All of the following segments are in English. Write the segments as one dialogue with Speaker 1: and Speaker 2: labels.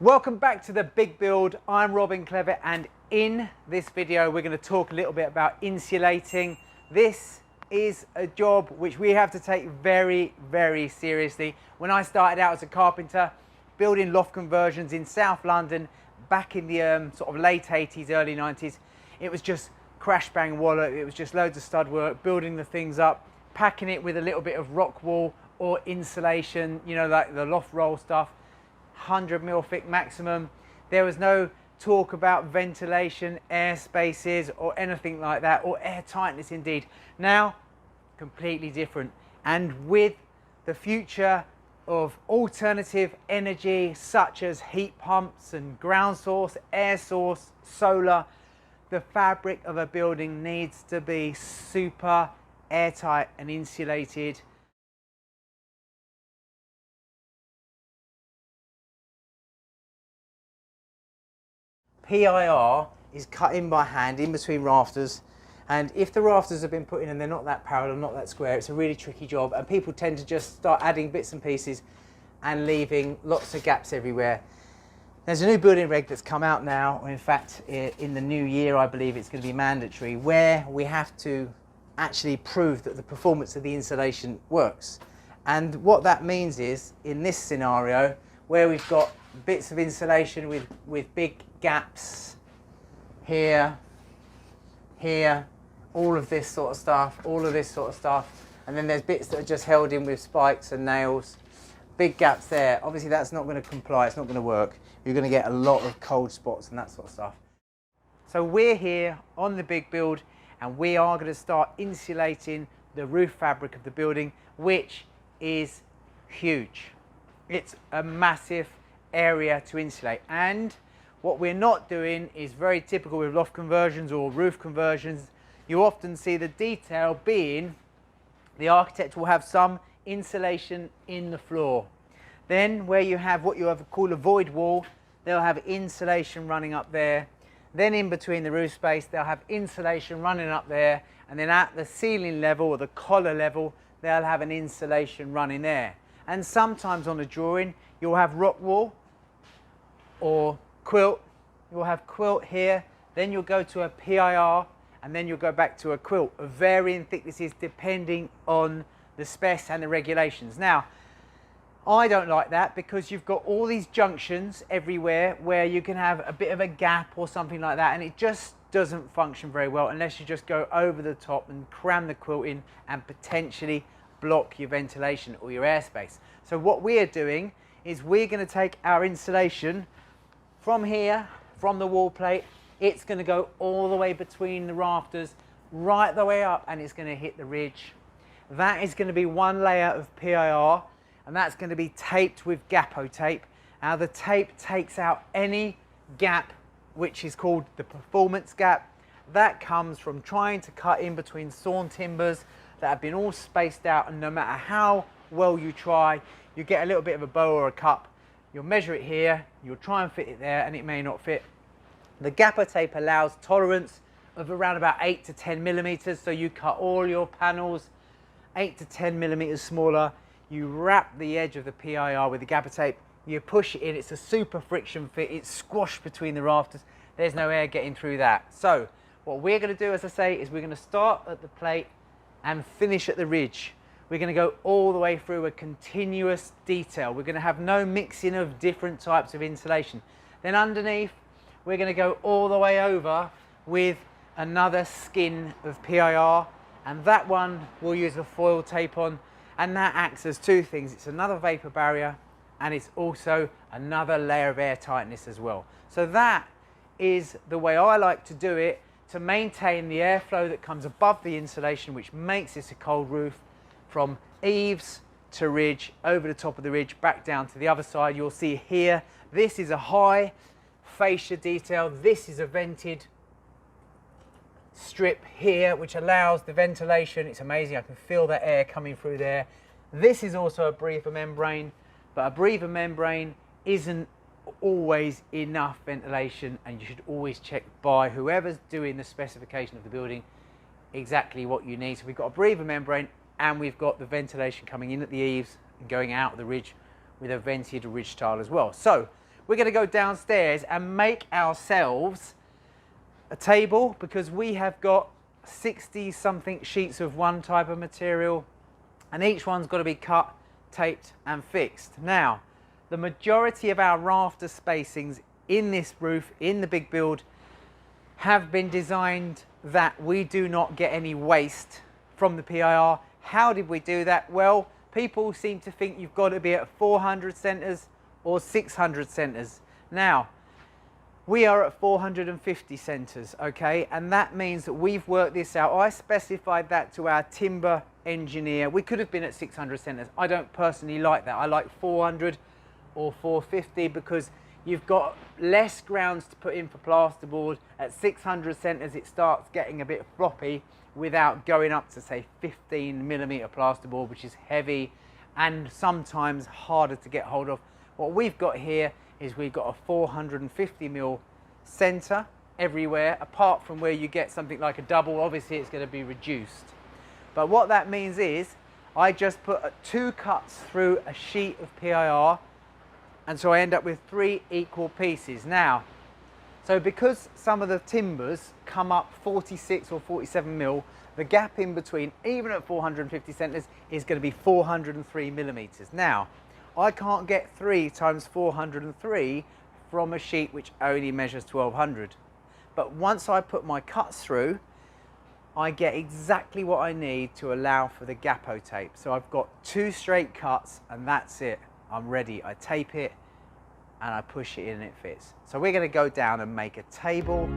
Speaker 1: Welcome back to the Big Build. I'm Robin Clever, and in this video we're going to talk a little bit about insulating. This is a job which we have to take very, very seriously. When I started out as a carpenter building loft conversions in South London back in the sort of late 80s, early 90s, it was just crash bang wallop. It was just loads of stud work, building the things up, packing it with a little bit of rock wool or insulation, you know, like the loft roll stuff. 100 mil thick maximum. There was no talk about ventilation, air spaces or anything like that, or air tightness indeed. Now, completely different. And with the future of alternative energy such as heat pumps and ground source, air source, solar, the fabric of a building needs to be super airtight and insulated. PIR is cut in by hand in between rafters, and if the rafters have been put in and they're not that parallel, not that square, it's a really tricky job, and people tend to just start adding bits and pieces and leaving lots of gaps everywhere. There's a new building reg that's come out now, or in fact in the new year I believe it's going to be mandatory, where we have to actually prove that the performance of the insulation works. And what that means is, in this scenario where we've got bits of insulation with big gaps here, all of this sort of stuff, and then there's bits that are just held in with spikes and nails, big gaps there. Obviously that's not going to comply, it's not going to work. You're going to get a lot of cold spots and that sort of stuff. So we're here on the Big Build, and we are going to start insulating the roof fabric of the building, which is huge. It's a massive area to insulate, and what we're not doing is very typical with loft conversions or roof conversions. You often see the detail being the architect will have some insulation in the floor. Then where you have what you have called a void wall, they'll have insulation running up there. Then in between the roof space, they'll have insulation running up there, and then at the ceiling level or the collar level, they'll have an insulation running there. And sometimes on a drawing, you'll have rock wool or quilt. You'll have quilt here, then you'll go to a PIR, and then you'll go back to a quilt of varying thicknesses depending on the specs and the regulations. Now, I don't like that because you've got all these junctions everywhere where you can have a bit of a gap or something like that, and it just doesn't function very well unless you just go over the top and cram the quilt in and potentially block your ventilation or your airspace. So what we're doing is we're going to take our insulation from here, from the wall plate. It's going to go all the way between the rafters, right the way up, and it's going to hit the ridge. That is going to be one layer of PIR, and that's going to be taped with Gapo tape. Now the tape takes out any gap which is called the performance gap. That comes from trying to cut in between sawn timbers that have been all spaced out, and no matter how well you try, you get a little bit of a bow or a cup. You'll measure it here, you'll try and fit it there, and it may not fit. The Gapo tape allows tolerance of around about 8 to 10 millimeters, so you cut all your panels 8 to 10 millimeters smaller. You wrap the edge of the PIR with the Gapo tape, you push it in, it's a super friction fit, it's squashed between the rafters, there's no air getting through that. So what we're going to do, as I say, is we're going to start at the plate and finish at the ridge. We're going to go all the way through a continuous detail. We're going to have no mixing of different types of insulation. Then underneath, we're going to go all the way over with another skin of PIR, and that one we'll use a foil tape on, and that acts as two things. It's another vapor barrier, and it's also another layer of air tightness as well. So that is the way I like to do it, to maintain the airflow that comes above the insulation, which makes this a cold roof, from eaves to ridge, over the top of the ridge, back down to the other side. You'll see here, this is a high fascia detail. This is a vented strip here, which allows the ventilation. It's amazing, I can feel that air coming through there. This is also a breather membrane, but a breather membrane isn't always enough ventilation, and you should always check by whoever's doing the specification of the building exactly what you need. So we've got a breather membrane, and we've got the ventilation coming in at the eaves and going out the ridge with a vented ridge tile as well. So we're going to go downstairs and make ourselves a table, because we have got 60 something sheets of one type of material, and each one's got to be cut, taped and fixed. Now, the majority of our rafter spacings in this roof, in the big build, have been designed that we do not get any waste from the PIR. How did we do that? Well, people seem to think you've got to be at 400 centres or 600 centres. Now, we are at 450 centres, okay? And that means that we've worked this out. I specified that to our timber engineer. We could have been at 600 centres. I don't personally like that. I like 400 or 450 because you've got less grounds to put in for plasterboard. At 600 centres, it starts getting a bit floppy without going up to, say, 15mm plasterboard, which is heavy and sometimes harder to get hold of. What we've got here is we've got a 450mm centre everywhere, apart from where you get something like a double. Obviously, it's going to be reduced. But what that means is I just put 2 cuts through a sheet of PIR, and so I end up with 3 equal pieces. Now, so because some of the timbers come up 46 or 47mm, the gap in between, even at 450 centres, is going to be 403mm. Now, I can't get 3 times 403 from a sheet which only measures 1200. But once I put my cuts through, I get exactly what I need to allow for the Gapo tape. So I've got 2 straight cuts and that's it. I'm ready. I tape it and I push it in and it fits. So we're going to go down and make a table.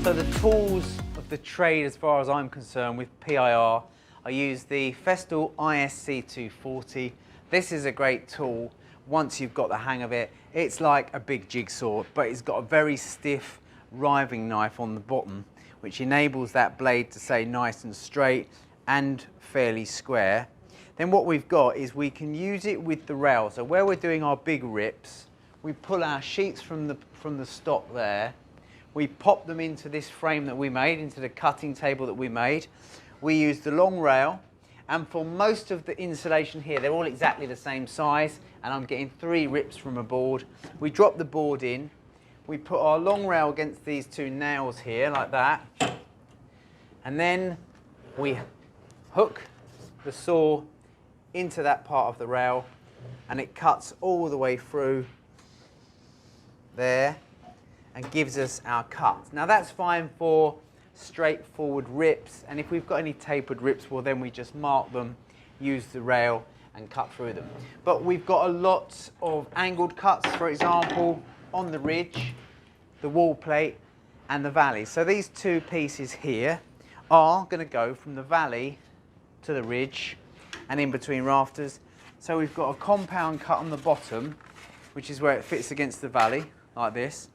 Speaker 1: So the tools of the trade, as far as I'm concerned, with PIR, I use the Festool ISC 240. This is a great tool once you've got the hang of it. It's like a big jigsaw, but it's got a very stiff riving knife on the bottom, which enables that blade to stay nice and straight and fairly square. Then what we've got is we can use it with the rail. So where we're doing our big rips, we pull our sheets from the stock there. We pop them into this frame that we made, into the cutting table that we made. We use the long rail, and for most of the insulation here, they're all exactly the same size, and I'm getting 3 rips from a board. We drop the board in, we put our long rail against these 2 nails here, like that, and then we hook the saw into that part of the rail, and it cuts all the way through there and gives us our cut. Now that's fine for straightforward rips, and if we've got any tapered rips, well then we just mark them, use the rail and cut through them. But we've got a lot of angled cuts, for example, on the ridge, the wall plate and the valley. So these 2 pieces here are going to go from the valley to the ridge and in between rafters. So we've got a compound cut on the bottom, which is where it fits against the valley, like this.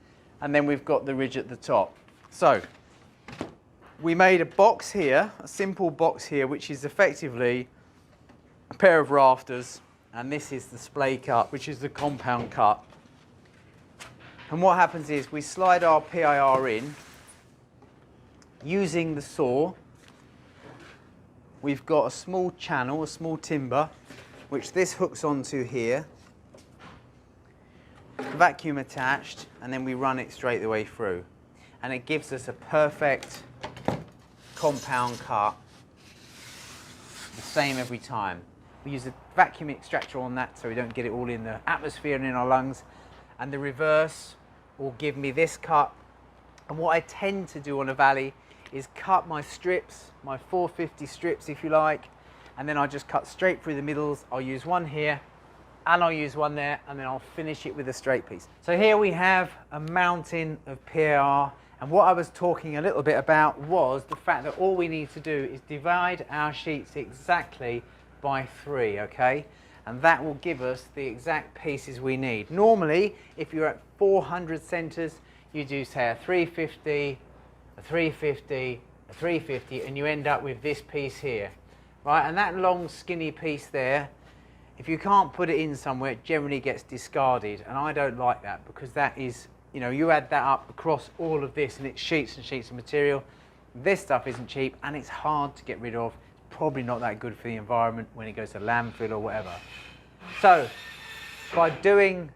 Speaker 1: And then we've got the ridge at the top. So we made a box here, a simple box here, which is effectively a pair of rafters, and this is the splay cut, which is the compound cut. And what happens is we slide our PIR in using the saw. We've got a small channel, a small timber, which this hooks onto here. Vacuum attached, and then we run it straight the way through, and it gives us a perfect compound cut, the same every time. We use a vacuum extractor on that so we don't get it all in the atmosphere and in our lungs, and the reverse will give me this cut. And what I tend to do on a valley is cut my strips, my 450 strips if you like, and then I just cut straight through the middles. I'll use one here and I'll use one there, and then I'll finish it with a straight piece. So here we have a mountain of PIR, And what I was talking a little bit about was the fact that all we need to do is divide our sheets exactly by 3, okay? And that will give us the exact pieces we need. Normally, if you're at 400 centres, you do say a 350, a 350, a 350, and you end up with this piece here, right? And that long skinny piece there, if you can't put it in somewhere, it generally gets discarded. And I don't like that, because that is, you know, you add that up across all of this and it's sheets and sheets of material. This stuff isn't cheap and it's hard to get rid of. Probably not that good for the environment when it goes to landfill or whatever. So by doing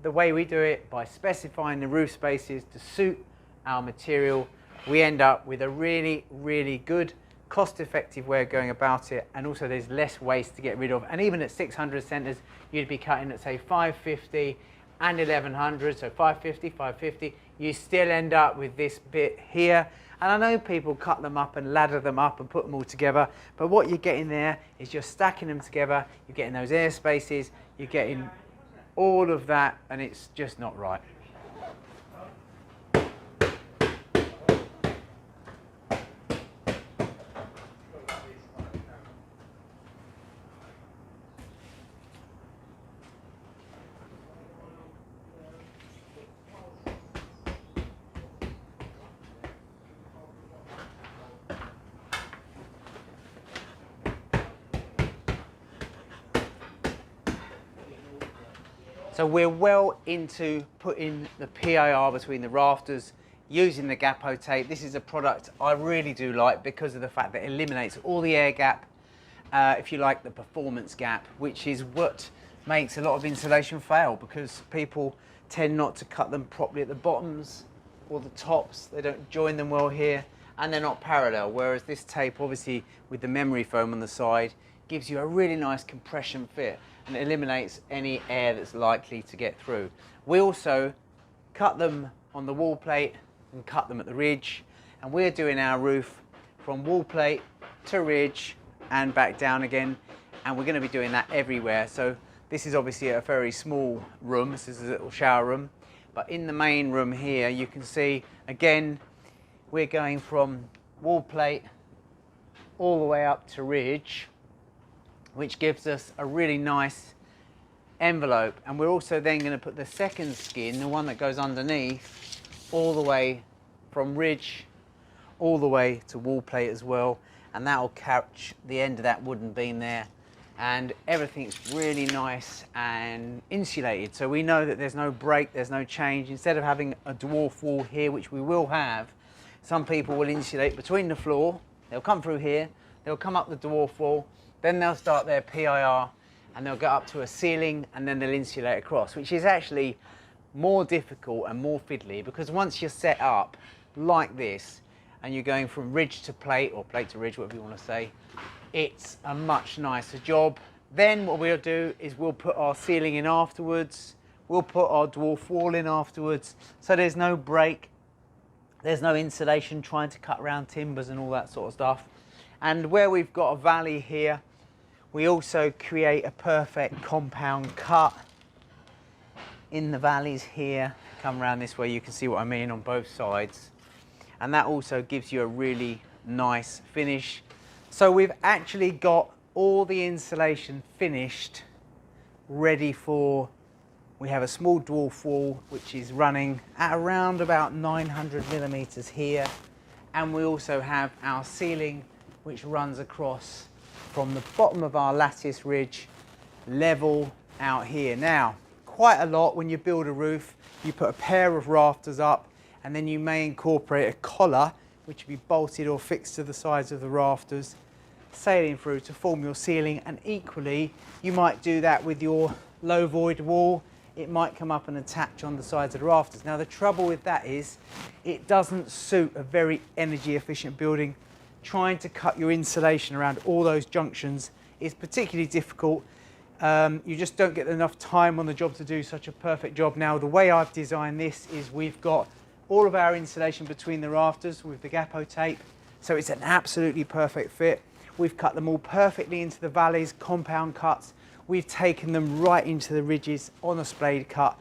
Speaker 1: the way we do it, by specifying the roof spaces to suit our material, we end up with a really, really good cost-effective way of going about it, and also there's less waste to get rid of. And even at 600 centres, you'd be cutting at say 550 and 1100, so 550, 550, you still end up with this bit here. And I know people cut them up and ladder them up and put them all together, but what you're getting there is you're stacking them together, you're getting those air spaces, you're getting all of that, and it's just not right. So we're well into putting the PIR between the rafters using the Gapo tape. This is a product I really do like because of the fact that it eliminates all the air gap, if you like, the performance gap, which is what makes a lot of insulation fail, because people tend not to cut them properly at the bottoms or the tops. They don't join them well here, and they're not parallel, whereas this tape, obviously with the memory foam on the side, gives you a really nice compression fit and it eliminates any air that's likely to get through. We also cut them on the wall plate and cut them at the ridge, and we're doing our roof from wall plate to ridge and back down again, and we're going to be doing that everywhere. So this is obviously a very small room, this is a little shower room, but in the main room here you can see again we're going from wall plate all the way up to ridge, which gives us a really nice envelope. And we're also then going to put the second skin, the one that goes underneath, all the way from ridge all the way to wall plate as well, and that will catch the end of that wooden beam there, and everything's really nice and insulated, so we know that there's no break, there's no change. Instead of having a dwarf wall here, which we will have, some people will insulate between the floor, they'll come through here, they'll come up the dwarf wall, then they'll start their PIR and they'll go up to a ceiling and then they'll insulate across, which is actually more difficult and more fiddly, because once you're set up like this and you're going from ridge to plate, or plate to ridge, whatever you want to say, it's a much nicer job. Then what we'll do is we'll put our ceiling in afterwards, we'll put our dwarf wall in afterwards, so there's no break, there's no insulation trying to cut around timbers and all that sort of stuff. And where we've got a valley here, we also create a perfect compound cut in the valleys here. Come around this way, you can see what I mean, on both sides. And that also gives you a really nice finish. So we've actually got all the insulation finished, ready for, we have a small dwarf wall which is running at around about 900 millimeters here. And we also have our ceiling which runs across from the bottom of our lattice ridge level out here. Now, quite a lot when you build a roof, you put a pair of rafters up and then you may incorporate a collar which will be bolted or fixed to the sides of the rafters, sailing through to form your ceiling. And equally, you might do that with your low void wall. It might come up and attach on the sides of the rafters. Now, the trouble with that is it doesn't suit a very energy efficient building. Trying to cut your insulation around all those junctions is particularly difficult. You just don't get enough time on the job to do such a perfect job. Now, the way I've designed this is we've got all of our insulation between the rafters with the Gapo tape, so it's an absolutely perfect fit. We've cut them all perfectly into the valleys, compound cuts. We've taken them right into the ridges on a splayed cut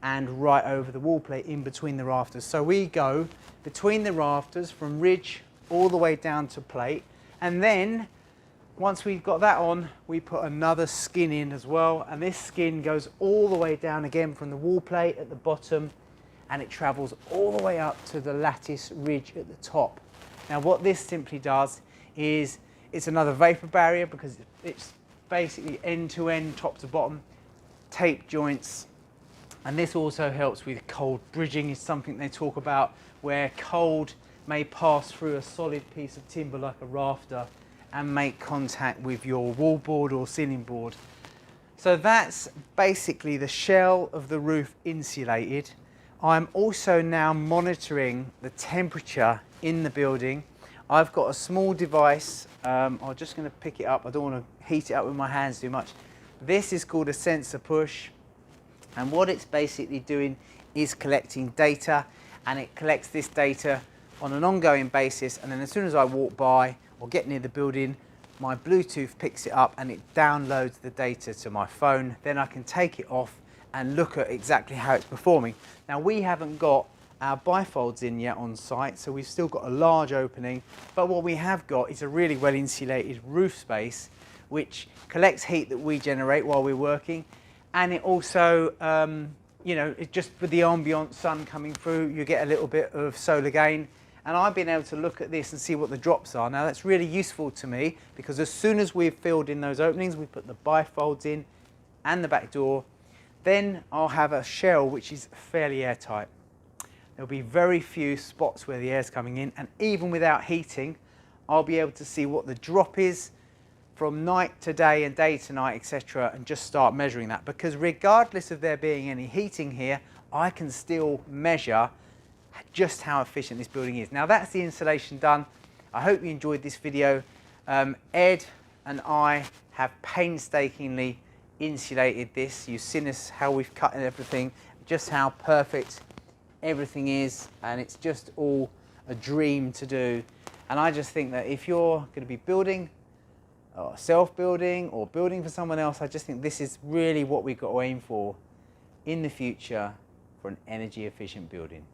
Speaker 1: and right over the wall plate in between the rafters. So we go between the rafters from ridge all the way down to plate. And then once we've got that on, we put another skin in as well, and this skin goes all the way down again from the wall plate at the bottom, and it travels all the way up to the lattice ridge at the top. Now what this simply does is it's another vapor barrier, because it's basically end to end, top to bottom, tape joints. And this also helps with cold bridging, is something they talk about, where cold may pass through a solid piece of timber like a rafter and make contact with your wall board or ceiling board. So that's basically the shell of the roof insulated. I'm also now monitoring the temperature in the building. I've got a small device, I'm just going to pick it up, I don't want to heat it up with my hands too much. This is called a sensor push, and what it's basically doing is collecting data, and it collects this data on an ongoing basis, and then as soon as I walk by or get near the building, my Bluetooth picks it up and it downloads the data to my phone. Then I can take it off and look at exactly how it's performing. Now we haven't got our bifolds in yet on site, so we've still got a large opening, but what we have got is a really well insulated roof space which collects heat that we generate while we're working, and it also you know, it just with the ambient sun coming through, you get a little bit of solar gain. And I've been able to look at this and see what the drops are. Now that's really useful to me, because as soon as we've filled in those openings, we put the bifolds in and the back door, then I'll have a shell which is fairly airtight. There'll be very few spots where the air's coming in, and even without heating, I'll be able to see what the drop is from night to day and day to night, etc., and just start measuring that, because regardless of there being any heating here, I can still measure just how efficient this building is. Now that's the installation done. I hope you enjoyed this video. Ed and I have painstakingly insulated this. You've seen us how we've cut and everything, just how perfect everything is, and it's just all a dream to do. And I just think that if you're going to be building or self-building or building for someone else, I just think this is really what we've got to aim for in the future for an energy efficient building.